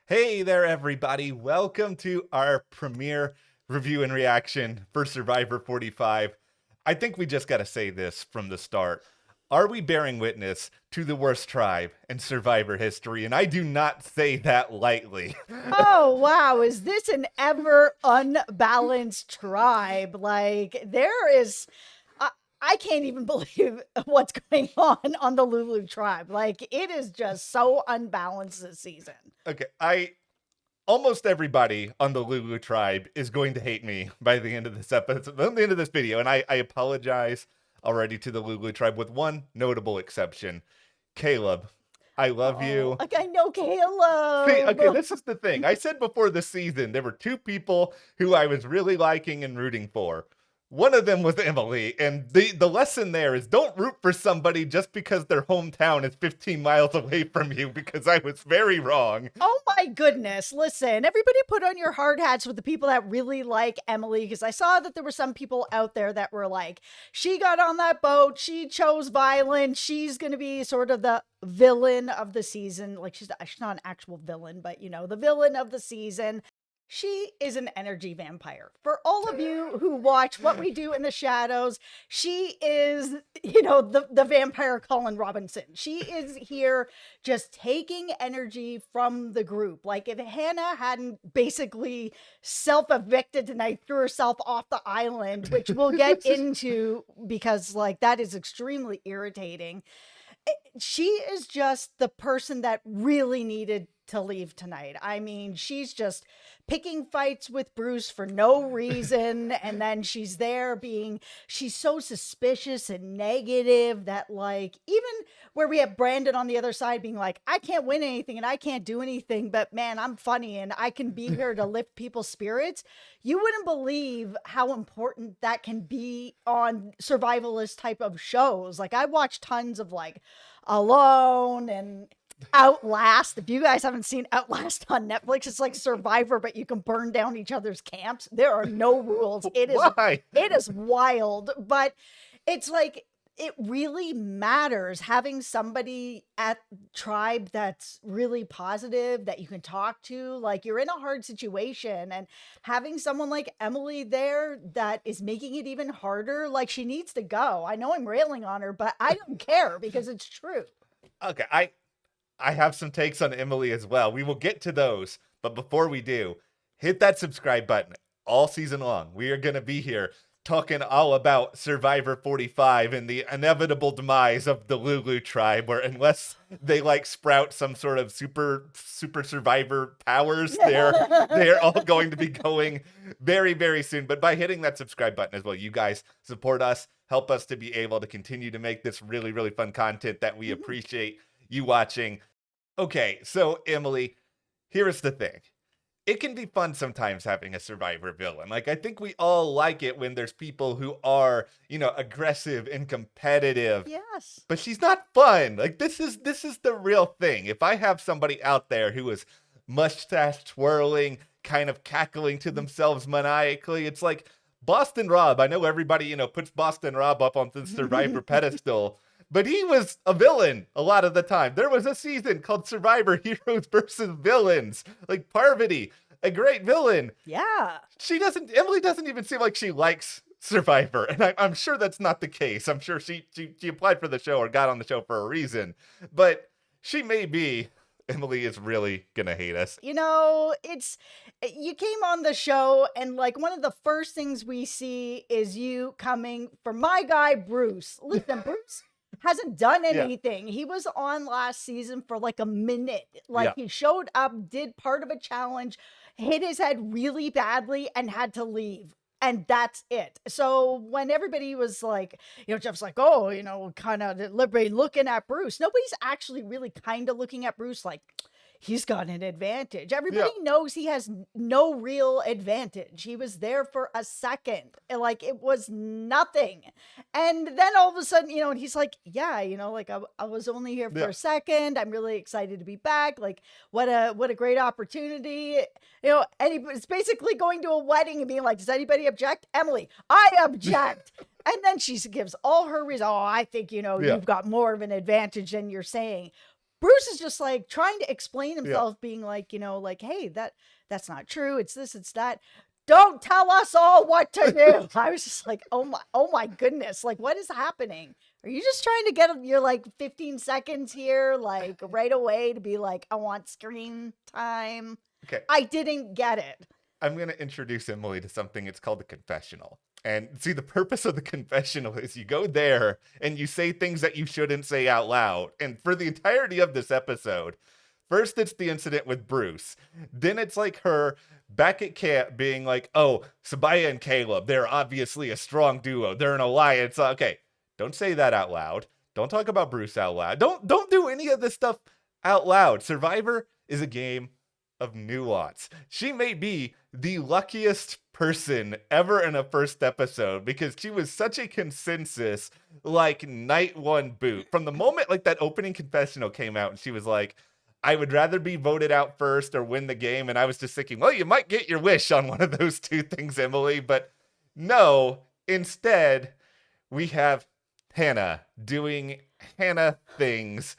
Hey there, everybody. Welcome to our premiere review and reaction for Survivor 45. I think we just got to say this from the start. Are we bearing witness to the worst tribe in Survivor history? And I do not say that lightly. Oh, wow. Is this an ever unbalanced tribe? Like, there is. I, I can't even believe what's going on the Lulu tribe. Like, it is just so unbalanced this season. Okay, almost everybody on the Lulu tribe is going to hate me by the end of this episode, by the end of this video, and I apologize already to the Lulu tribe with one notable exception. Caleb, I love Oh, you. like, I know See, okay, Caleb. this is the thing. I said before the season there were two people who I was really liking and rooting for. One of them was Emily, and the lesson there is don't root for somebody just because their hometown is 15 miles away from you, because I was very wrong. Oh my goodness. Listen, everybody put on your hard hats with the people that really like Emily, because I saw that there were some people out there that were like, she got on that boat, she chose violence, she's going to be sort of the villain of the season. Like, she's not an actual villain, but the villain of the season. She is an energy vampire. For all of you who watch What We Do in the Shadows, she is, the vampire Colin Robinson. She is here just taking energy from the group. Like, if Hannah hadn't basically self-evicted tonight, threw herself off the island, which we'll get into because, like, that is extremely irritating. She is just the person that really needed to leave tonight. I mean, she's just picking fights with Bruce for no reason. And then she's so suspicious and negative that, like, even where we have Brandon on the other side being like, I can't win anything and I can't do anything, but man, I'm funny and I can be here to lift people's spirits. You wouldn't believe how important that can be on survivalist type of shows. Like, I watch tons of like Alone and Outlast. If you guys haven't seen Outlast on Netflix, it's like Survivor, but you can burn down each other's camps. There are no rules. Why? It is wild, but it's like it really matters having somebody at tribe that's really positive that you can talk to. Like, you're in a hard situation, and having someone like Emily there that is making it even harder. Like, she needs to go. I know I'm railing on her, but I don't care because it's true. Okay, I have some takes on Emily as well. We will get to those, but before we do, hit that subscribe button all season long. We are going to be here talking all about Survivor 45 and the inevitable demise of the Lulu tribe, where unless they like sprout some sort of super survivor powers, they're all going to be going very, very soon. But by hitting that subscribe button as well, you guys support us, help us to be able to continue to make this really, really fun content that we appreciate you watching. Okay, so Emily, here's the thing. It can be fun sometimes having a survivor villain. Like, I think we all like it when there's people who are, aggressive and competitive. Yes. But she's not fun. Like, this is the real thing. If I have somebody out there who is mustache twirling, kind of cackling to themselves maniacally, it's like Boston Rob. I know everybody, puts Boston Rob up on the survivor pedestal. But he was a villain a lot of the time. There was a season called Survivor Heroes versus Villains. Like Parvati, a great villain. Yeah. Emily doesn't even seem like she likes Survivor. And I'm sure that's not the case. I'm sure she applied for the show or got on the show for a reason. But Emily is really gonna hate us. You came on the show, and like one of the first things we see is you coming for my guy, Bruce. Listen, Bruce hasn't done anything. He was on last season for like a minute. Like, he showed up, did part of a challenge, hit his head really badly, and had to leave. And that's it. So when everybody was like, Jeff's like, oh, kind of everybody looking at Bruce. Nobody's actually really kind of looking at Bruce like, he's got an advantage. Everybody knows he has no real advantage. He was there for a second. Like, it was nothing. And then all of a sudden, and he's like, yeah, like I was only here for a second. I'm really excited to be back. Like, what a great opportunity. And it's basically going to a wedding and being like, does anybody object? Emily, I object. And then she gives all her reasons. Oh, I think, you've got more of an advantage than you're saying. Bruce is just like trying to explain Yeah. himself, being like, like, hey, that's not true. It's this, it's that. Don't tell us all what to do. I was just like, oh my goodness. Like, what is happening? Are you just trying to get your like 15 seconds here, like right away to be like, I want screen time? Okay. I didn't get it. I'm going to introduce Emily to something. It's called the confessional. And see, the purpose of the confessional is you go there and you say things that you shouldn't say out loud. And for the entirety of this episode, first it's the incident with Bruce. Then it's like her back at camp being like, oh, Sabaya and Caleb, they're obviously a strong duo. They're an alliance. Okay, don't say that out loud. Don't talk about Bruce out loud. Don't do any of this stuff out loud. Survivor is a game of nuance. She may be the luckiest person ever in a first episode because she was such a consensus, like night one boot. From the moment like that opening confessional came out and she was like, I would rather be voted out first or win the game. And I was just thinking, well, you might get your wish on one of those two things, Emily. But no, instead, we have Hannah doing Hannah things.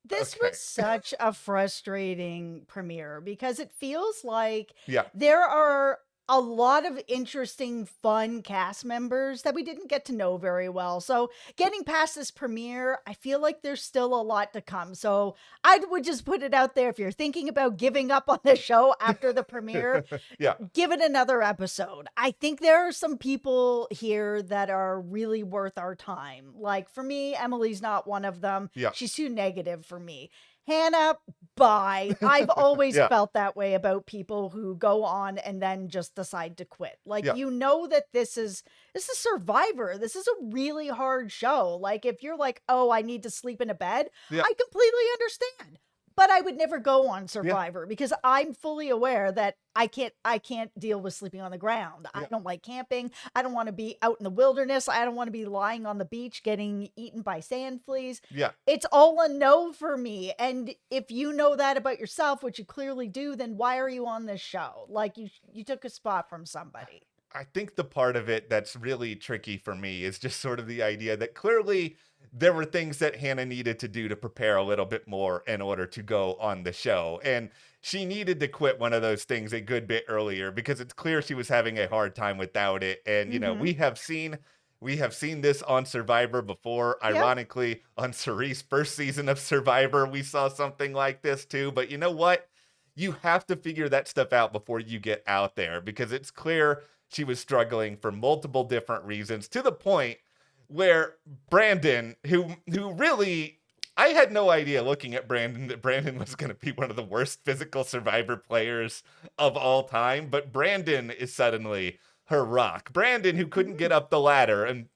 This Okay. was such a frustrating premiere because it feels like Yeah. there are a lot of interesting, fun cast members that we didn't get to know very well. So getting past this premiere, I feel like there's still a lot to come. So I would just put it out there. If you're thinking about giving up on the show after the premiere, Yeah. give it another episode. I think there are some people here that are really worth our time. Like for me, Emily's not one of them. Yeah. She's too negative for me. Hannah, bye. I've always Yeah. felt that way about people who go on and then just decide to quit. Like, Yeah. you know that this is Survivor. This is a really hard show. Like, if you're like, oh, I need to sleep in a bed, Yeah. I completely understand. But I would never go on Survivor because I'm fully aware that I can't deal with sleeping on the ground. I Yeah. don't like camping. I don't want to be out in the wilderness. I don't want to be lying on the beach getting eaten by sand fleas. Yeah. It's all a no for me. And if you know that about yourself, which you clearly do, then why are you on this show? Like you took a spot from somebody. I think the part of it that's really tricky for me is just sort of the idea that clearly there were things that Hannah needed to do to prepare a little bit more in order to go on the show. And she needed to quit one of those things a good bit earlier because it's clear she was having a hard time without it. And, you know, Mhm. we have seen this on Survivor before. Yep. Ironically, on Cerie's first season of Survivor, we saw something like this too. But you know what? You have to figure that stuff out before you get out there because it's clear she was struggling for multiple different reasons to the point where Brandon, who really, I had no idea looking at Brandon that Brandon was going to be one of the worst physical Survivor players of all time. But Brandon is suddenly her rock. Brandon, who couldn't get up the ladder, and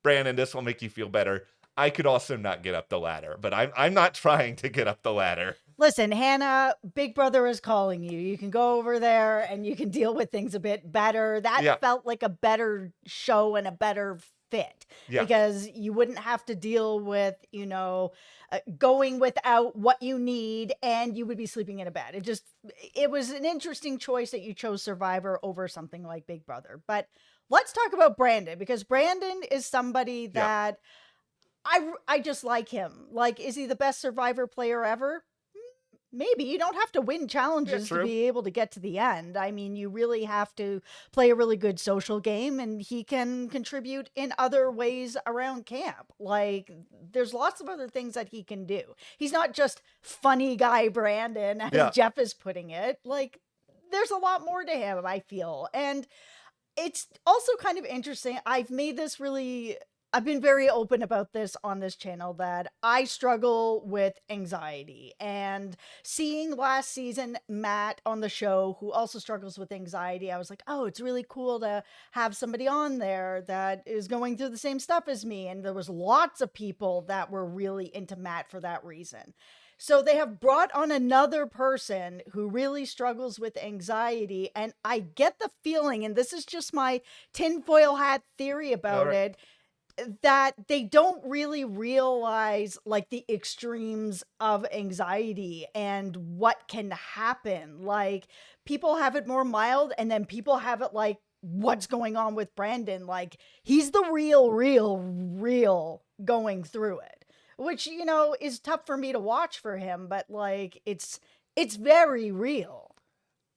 Brandon, this will make you feel better. I could also not get up the ladder, but I'm not trying to get up the ladder. Listen, Hannah, Big Brother is calling you. You can go over there and you can deal with things a bit better. That Yeah. felt like a better show and a better fit Yeah. because you wouldn't have to deal with, going without what you need and you would be sleeping in a bed. It was an interesting choice that you chose Survivor over something like Big Brother. But let's talk about Brandon because Brandon is somebody that I just like him. Like, is he the best Survivor player ever? Maybe. You don't have to win challenges to true. be able to get to the end. I mean, you really have to play a really good social game, and he can contribute in other ways around camp. Like, there's lots of other things that he can do. He's not just funny guy Brandon, as Yeah. Jeff is putting it. Like, there's a lot more to him, I feel. And it's also kind of interesting. I've been very open about this on this channel that I struggle with anxiety, and seeing last season Matt on the show who also struggles with anxiety, I was like, oh, it's really cool to have somebody on there that is going through the same stuff as me. And there was lots of people that were really into Matt for that reason. So they have brought on another person who really struggles with anxiety. And I get the feeling, and this is just my tinfoil hat theory about Alright. it, that they don't really realize like the extremes of anxiety and what can happen. Like, people have it more mild, and then people have it like what's going on with Brandon. Like, he's the real going through it. which, is tough for me to watch for him, but like it's very real.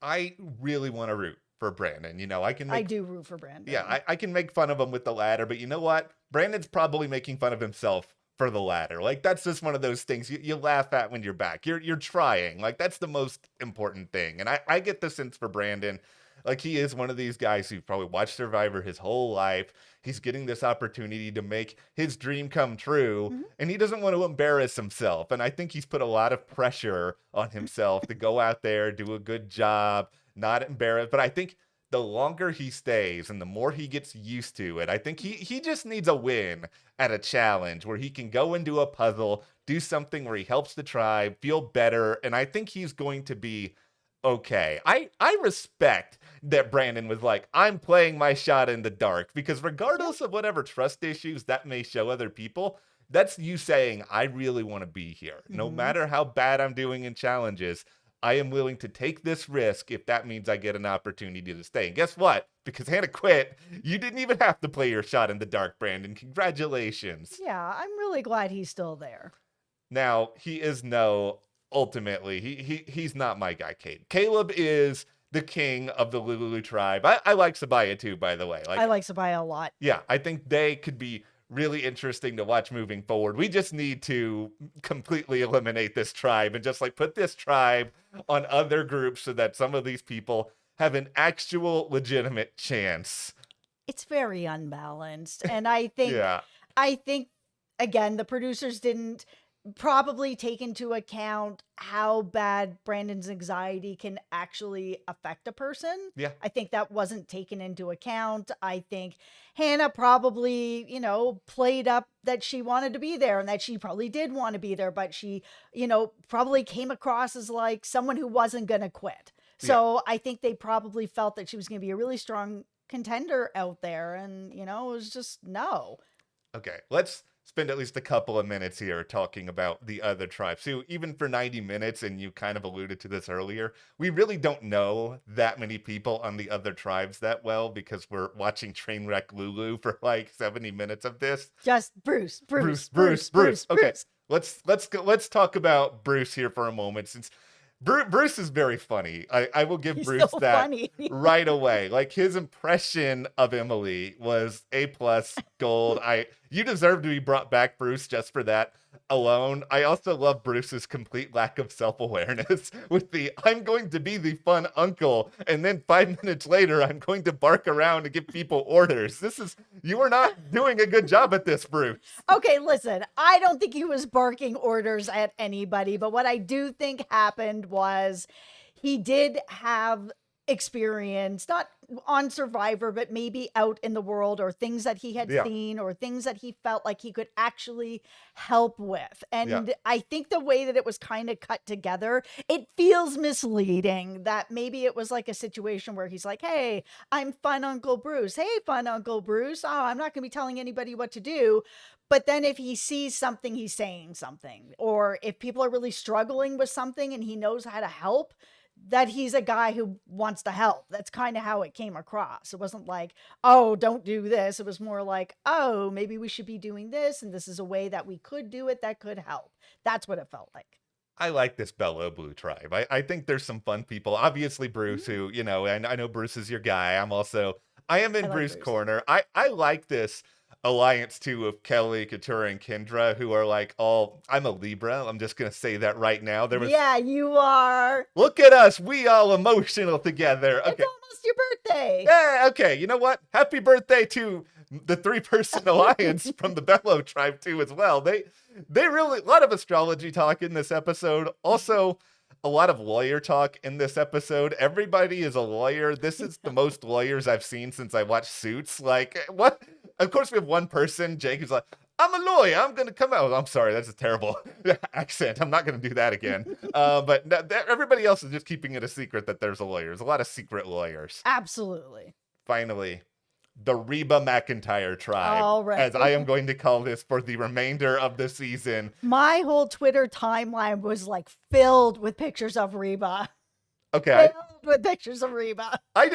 I really want to root for Brandon. I can I make do root for Brandon. yeah, I can make fun of him with the ladder, but you know what? Brandon's probably making fun of himself for the ladder. Like that's just one of those things you laugh at when you're back. You're trying. Like that's the most important thing. And I get the sense for Brandon. Like he is one of these guys who probably watched Survivor his whole life. He's getting this opportunity to make his dream come true, and he doesn't want to embarrass himself. And I think he's put a lot of pressure on himself to go out there, do a good job, not embarrass. But I think the longer he stays and the more he gets used to it, I think he just needs a win at a challenge where he can go into a puzzle, do something where he helps the tribe, feel better, and I think he's going to be okay. I respect that Brandon was like, I'm playing my shot in the dark, because regardless of whatever trust issues that may show other people, that's you saying, I really want to be here. No matter how bad I'm doing in challenges, I am willing to take this risk if that means I get an opportunity to stay. And guess what? Because Hannah quit, you didn't even have to play your shot in the dark, Brandon. Congratulations. Yeah, I'm really glad he's still there. Now, he is ultimately, he's not my guy, Kate. Caleb is the king of the Lulu tribe. I like Sabaya too, by the way. I like Sabaya a lot. Yeah, I think they could be really interesting to watch moving forward. We just need to completely eliminate this tribe and just like put this tribe on other groups so that some of these people have an actual legitimate chance. It's very unbalanced. And I think, Yeah. I think again, the producers didn't probably take into account how bad Brandon's anxiety can actually affect a person. Yeah. I think that wasn't taken into account. I think Hannah probably, played up that she wanted to be there and that she probably did want to be there, but she, probably came across as like someone who wasn't going to quit. So I think they probably felt that she was going to be a really strong contender out there. And, it was just no. Okay, let's spend at least a couple of minutes here talking about the other tribes. So even for 90 minutes, and you kind of alluded to this earlier, we really don't know that many people on the other tribes that well because we're watching Trainwreck Lulu for like 70 minutes of this. Just Bruce. Okay, let's talk about Bruce here for a moment, since Bruce is very funny. I will give He's Bruce so that funny. right away. Like his impression of Emily was A+ gold. You deserve to be brought back, Bruce, just for that alone. I also love Bruce's complete lack of self-awareness with the I'm going to be the fun uncle, and then 5 minutes later I'm going to bark around and give people orders. You are not doing a good job at this, Bruce. Okay, listen, I don't think he was barking orders at anybody, but what I do think happened was he did have experience, not on Survivor, but maybe out in the world, or things that he had seen, or things that he felt like he could actually help with. And I think the way that it was kind of cut together, it feels misleading that maybe it was like a situation where he's like, hey, I'm fun Uncle Bruce. Hey, fun Uncle Bruce. Oh, I'm not going to be telling anybody what to do. But then if he sees something, he's saying something. Or if people are really struggling with something and he knows how to help, that he's a guy who wants to help. That's kind of how it came across. It wasn't like, oh, don't do this. It was more like, oh, maybe we should be doing this, and this is a way that we could do it that could help. That's what it felt like. I like this Bellow Blue tribe. I think there's some fun people. Obviously, Bruce, who, and I know Bruce is your guy. I am in Bruce's corner. I like this alliance too of Kelly, Katura, and Kendra, who are like I'm a Libra. I'm just gonna say that right now. Yeah, you are. Look at us, we all emotional together. Okay. It's almost your birthday. Yeah, okay. You know what? Happy birthday to the 3-person alliance from the Bellow tribe too as well. They really, a lot of astrology talk in this episode. Also, a lot of lawyer talk in this episode. Everybody is a lawyer. This is the most lawyers I've seen since I watched Suits. Like, what? Of course, we have one person, Jake, who's like, I'm a lawyer. I'm going to come out. I'm sorry. That's a terrible accent. I'm not going to do that again. But everybody else is just keeping it a secret that there's a lawyer. There's a lot of secret lawyers. Absolutely. Finally, the Reba McIntyre tribe, all right, as I am going to call this for the remainder of the season. My whole Twitter timeline was like filled with pictures of Reba. Okay. Filled with pictures of Reba. I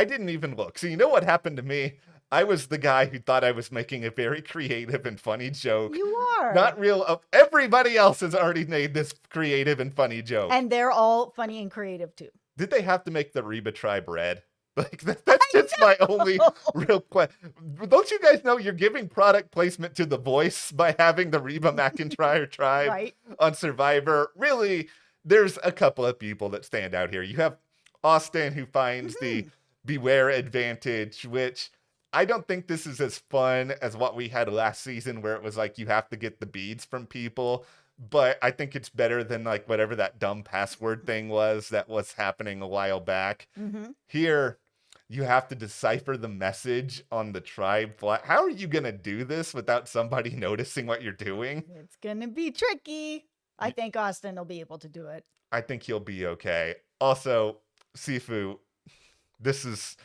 didn't even look. So you know what happened to me? I was the guy who thought I was making a very creative and funny joke. You are. Not real. Everybody else has already made this creative and funny joke. And they're all funny and creative too. Did they have to make the Reba tribe red? Like that's just my only real question. Don't you guys know you're giving product placement to The Voice by having the Reba McEntire tribe Right. on Survivor? Really, there's a couple of people that stand out here. You have Austin, who finds the Beware advantage, which I don't think this is as fun as what we had last season, where it was like you have to get the beads from people. But I think it's better than like whatever that dumb password thing was that was happening a while back. Here, you have to decipher the message on the tribe flag. How are you going to do this without somebody noticing what you're doing? It's going to be tricky. I think Austin will be able to do it. I think he'll be okay. Also, Sifu, this is...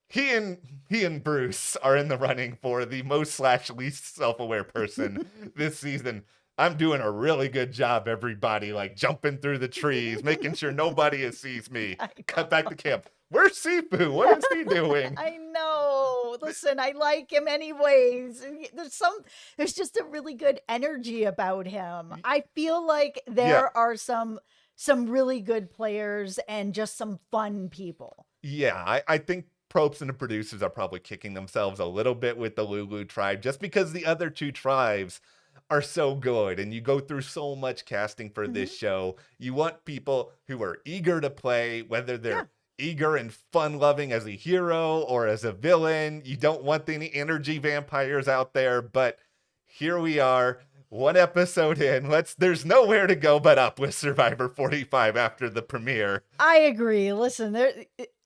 He and Bruce are in the running for the most / least self-aware person this season. I'm doing a really good job, everybody, like jumping through the trees, making sure nobody sees me. Cut back to camp. Where's Sifu? What is he doing? I know. Listen, I like him anyways. There's just a really good energy about him. I feel like there are some really good players and just some fun people. Yeah, I think Probst and the producers are probably kicking themselves a little bit with the Lulu tribe just because the other two tribes are so good and you go through so much casting for this show. You want people who are eager to play, whether they're eager and fun-loving as a hero or as a villain. You don't want any energy vampires out there, but here we are, one episode in. There's nowhere to go but up with Survivor 45 after the premiere. I agree. Listen,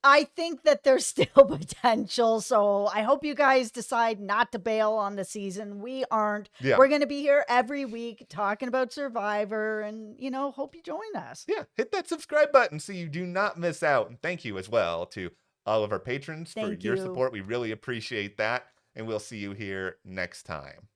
I think that there's still potential, so I hope you guys decide not to bail on the season. We aren't. Yeah. We're going to be here every week talking about Survivor, and, hope you join us. Yeah, hit that subscribe button so you do not miss out. And thank you as well to all of our patrons for your support. We really appreciate that, and we'll see you here next time.